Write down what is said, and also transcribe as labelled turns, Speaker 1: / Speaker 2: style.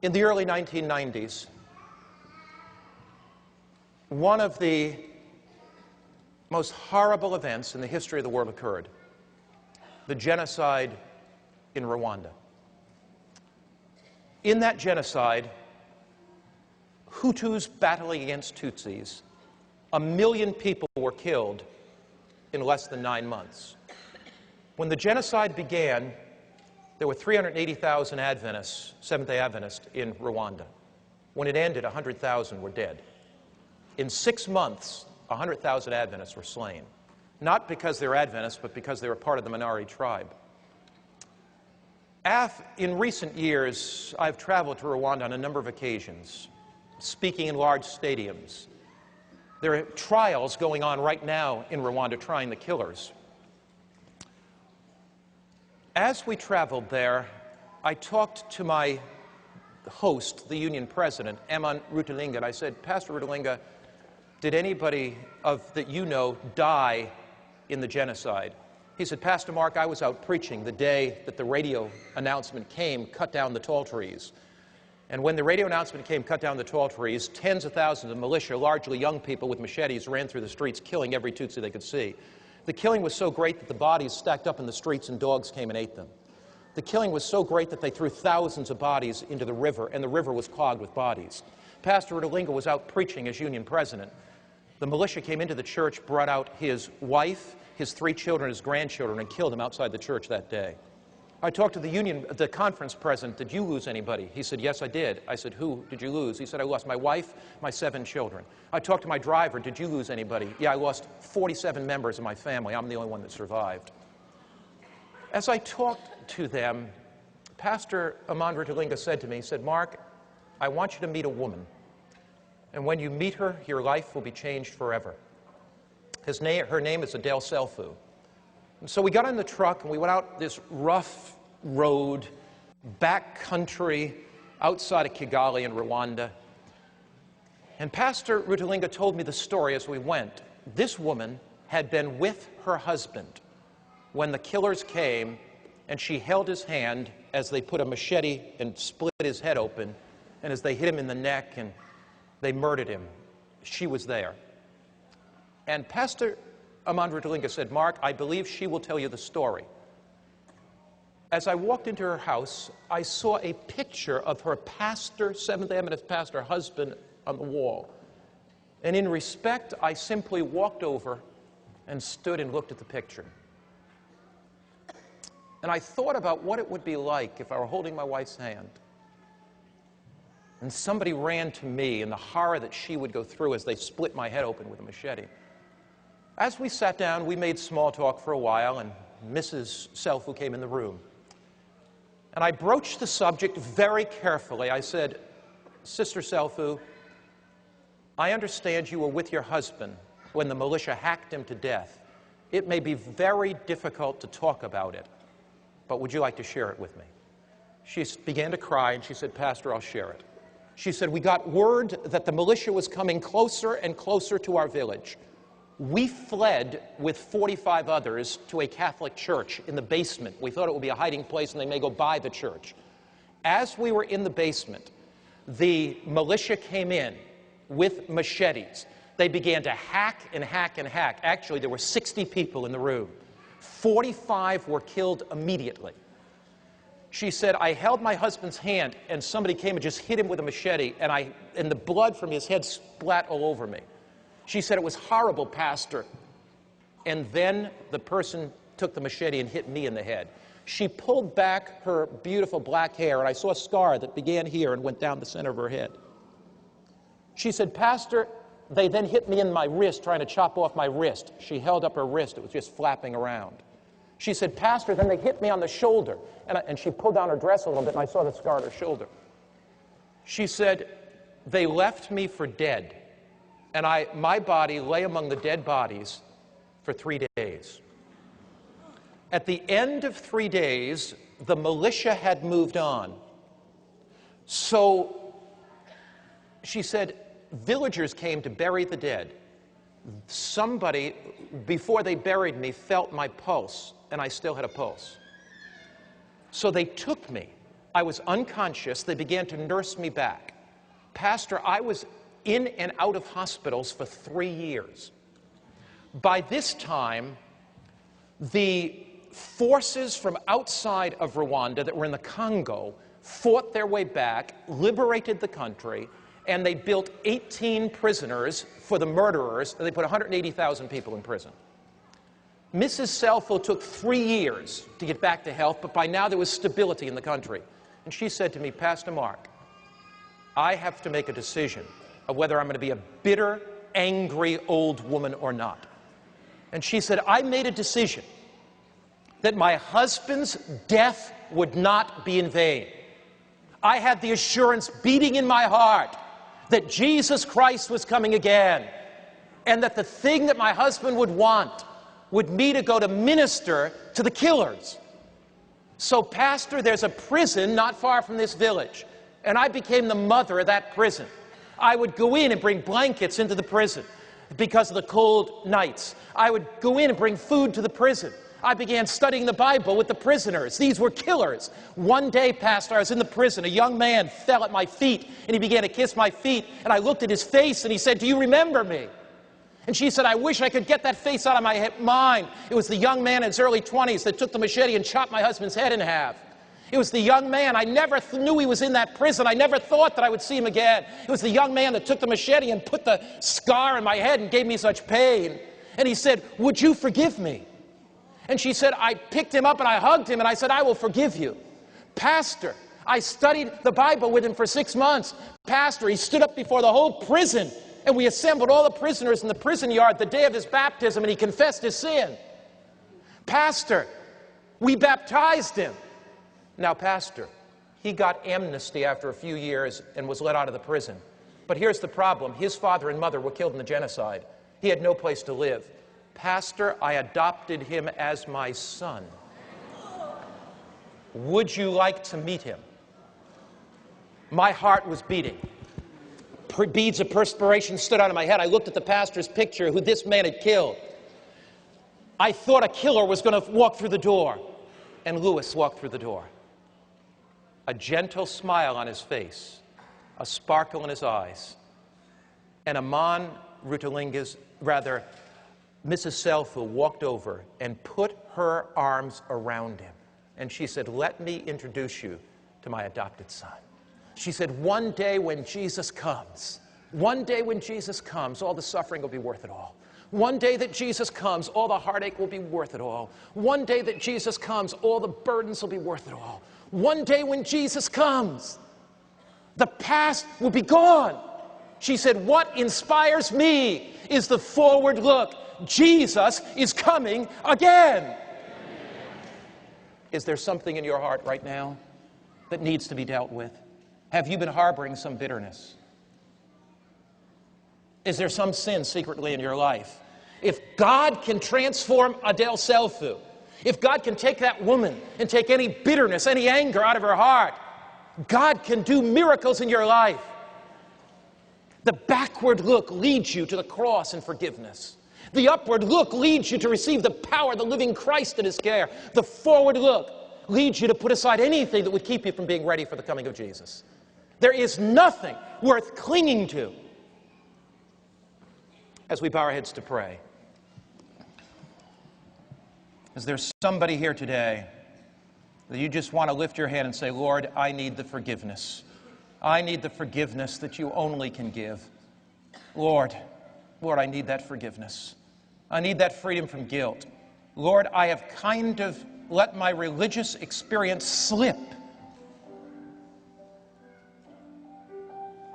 Speaker 1: In the early 1990s, one of the most horrible events in the history of the world occurred: the genocide in Rwanda. In that genocide, Hutus battling against Tutsis, 1 million people were killed in less than 9 months. When the genocide began, there were 380,000 Adventists, Seventh-day Adventists, in Rwanda. When it ended, 100,000 were dead. In 6 months, 100,000 Adventists were slain, not because they were Adventists, but because they were part of the minority tribe. In recent years, I've traveled to Rwanda on a number of occasions, speaking in large stadiums. There are trials going on right now in Rwanda trying the killers. As we traveled there, I talked to my host, the union president, Eman Rutalinga, and I said, "Pastor Rutalinga, did anybody that you know die in the genocide?" He said, "Pastor Mark, I was out preaching the day that the radio announcement came, cut down the tall trees. And when the radio announcement came, cut down the tall trees, tens of thousands of militia, largely young people with machetes, ran through the streets, killing every Tutsi they could see. The killing was so great that the bodies stacked up in the streets and dogs came and ate them. The killing was so great that they threw thousands of bodies into the river, and the river was clogged with bodies. Pastor Rutalinga was out preaching as union president. The militia came into the church, brought out his wife, his 3 children, his grandchildren, and killed them outside the church that day. I talked to the conference president. "Did you lose anybody?" He said, "Yes, I did." I said, "Who did you lose?" He said, "I lost my wife, my 7 children." I talked to my driver. "Did you lose anybody?" "Yeah, I lost 47 members of my family. I'm the only one that survived." As I talked to them, Pastor Eman Rutalinga said to me, he said, "Mark, I want you to meet a woman. And when you meet her, your life will be changed forever. Her name is Adele Selfu." And so we got in the truck and we went out this rough road, back country, outside of Kigali in Rwanda. And Pastor Rutalinga told me the story as we went. This woman had been with her husband when the killers came, and she held his hand as they put a machete and split his head open, and as they hit him in the neck and they murdered him. She was there. And Pastor Eman Rutalinga said, "Mark, I believe she will tell you the story." As I walked into her house, I saw a picture of her pastor, Seventh-day Adventist pastor husband, on the wall. And in respect, I simply walked over and stood and looked at the picture. And I thought about what it would be like if I were holding my wife's hand and somebody ran to me, and the horror that she would go through as they split my head open with a machete. As we sat down, we made small talk for a while, and Mrs. Selfu came in the room. And I broached the subject very carefully. I said, "Sister Selfu, I understand you were with your husband when the militia hacked him to death. It may be very difficult to talk about it, but would you like to share it with me?" She began to cry, and she said, "Pastor, I'll share it." She said, "We got word that the militia was coming closer and closer to our village. We fled with 45 others to a Catholic church in the basement. We thought it would be a hiding place and they may go by the church. As we were in the basement, the militia came in with machetes. They began to hack and hack and hack. Actually, there were 60 people in the room. 45 were killed immediately. She said, I held my husband's hand and somebody came and just hit him with a machete, and the blood from his head splat all over me. She said, it was horrible, Pastor. And then the person took the machete and hit me in the head. She pulled back her beautiful black hair, and I saw a scar that began here and went down the center of her head. She said, Pastor, they then hit me in my wrist, trying to chop off my wrist. She held up her wrist. It was just flapping around. She said, Pastor, then they hit me on the shoulder. And she pulled down her dress a little bit, and I saw the scar on her shoulder. She said, they left me for dead. And my body lay among the dead bodies for 3 days. At the end of 3 days, the militia had moved on. So she said, villagers came to bury the dead. Somebody, before they buried me, felt my pulse, and I still had a pulse. So they took me. I was unconscious. They began to nurse me back. Pastor, I was in and out of hospitals for 3 years. By this time, the forces from outside of Rwanda that were in the Congo fought their way back, liberated the country, and they built 18 prisoners for the murderers, and they put 180,000 people in prison. Mrs. Selfo took 3 years to get back to health, but by now there was stability in the country. And she said to me, Pastor Mark, I have to make a decision of whether I'm going to be a bitter, angry old woman or not. And she said, I made a decision that my husband's death would not be in vain. I had the assurance beating in my heart that Jesus Christ was coming again, and that the thing that my husband would want would me to go to minister to the killers. So, Pastor, there's a prison not far from this village, and I became the mother of that prison. I would go in and bring blankets into the prison because of the cold nights. I would go in and bring food to the prison. I began studying the Bible with the prisoners. These were killers. One day, Pastor, I was in the prison. A young man fell at my feet, and he began to kiss my feet, and I looked at his face, and he said, do you remember me? And she said, I wish I could get that face out of my mind. It was the young man in his early 20s that took the machete and chopped my husband's head in half. It was the young man, I never knew he was in that prison. I never thought that I would see him again. It was the young man that took the machete and put the scar in my head and gave me such pain. And he said, would you forgive me? And she said, I picked him up and I hugged him and I said, I will forgive you. Pastor, I studied the Bible with him for 6 months. Pastor, he stood up before the whole prison, and we assembled all the prisoners in the prison yard the day of his baptism, and he confessed his sin. Pastor, we baptized him. Now, Pastor, he got amnesty after a few years and was let out of the prison. But here's the problem. His father and mother were killed in the genocide. He had no place to live. Pastor, I adopted him as my son. Would you like to meet him? My heart was beating. Beads of perspiration stood out of my head. I looked at the pastor's picture, who this man had killed. I thought a killer was going to walk through the door. And Louis walked through the door. A gentle smile on his face, a sparkle in his eyes. And Mrs. Selfo walked over and put her arms around him. And she said, let me introduce you to my adopted son. She said, one day when Jesus comes, all the suffering will be worth it all. One day that Jesus comes, all the heartache will be worth it all. One day that Jesus comes, all the burdens will be worth it all. One day when Jesus comes, the past will be gone. She said, what inspires me is the forward look. Jesus is coming again. Is there something in your heart right now that needs to be dealt with? Have you been harboring some bitterness? Is there some sin secretly in your life? If God can transform Adele Selfo, if God can take that woman and take any bitterness, any anger out of her heart, God can do miracles in your life. The backward look leads you to the cross and forgiveness. The upward look leads you to receive the power of the living Christ in His care. The forward look leads you to put aside anything that would keep you from being ready for the coming of Jesus. There is nothing worth clinging to. As we bow our heads to pray, is there somebody here today that you just want to lift your hand and say, Lord, I need the forgiveness. I need the forgiveness that you only can give. Lord, I need that forgiveness. I need that freedom from guilt. Lord, I have kind of let my religious experience slip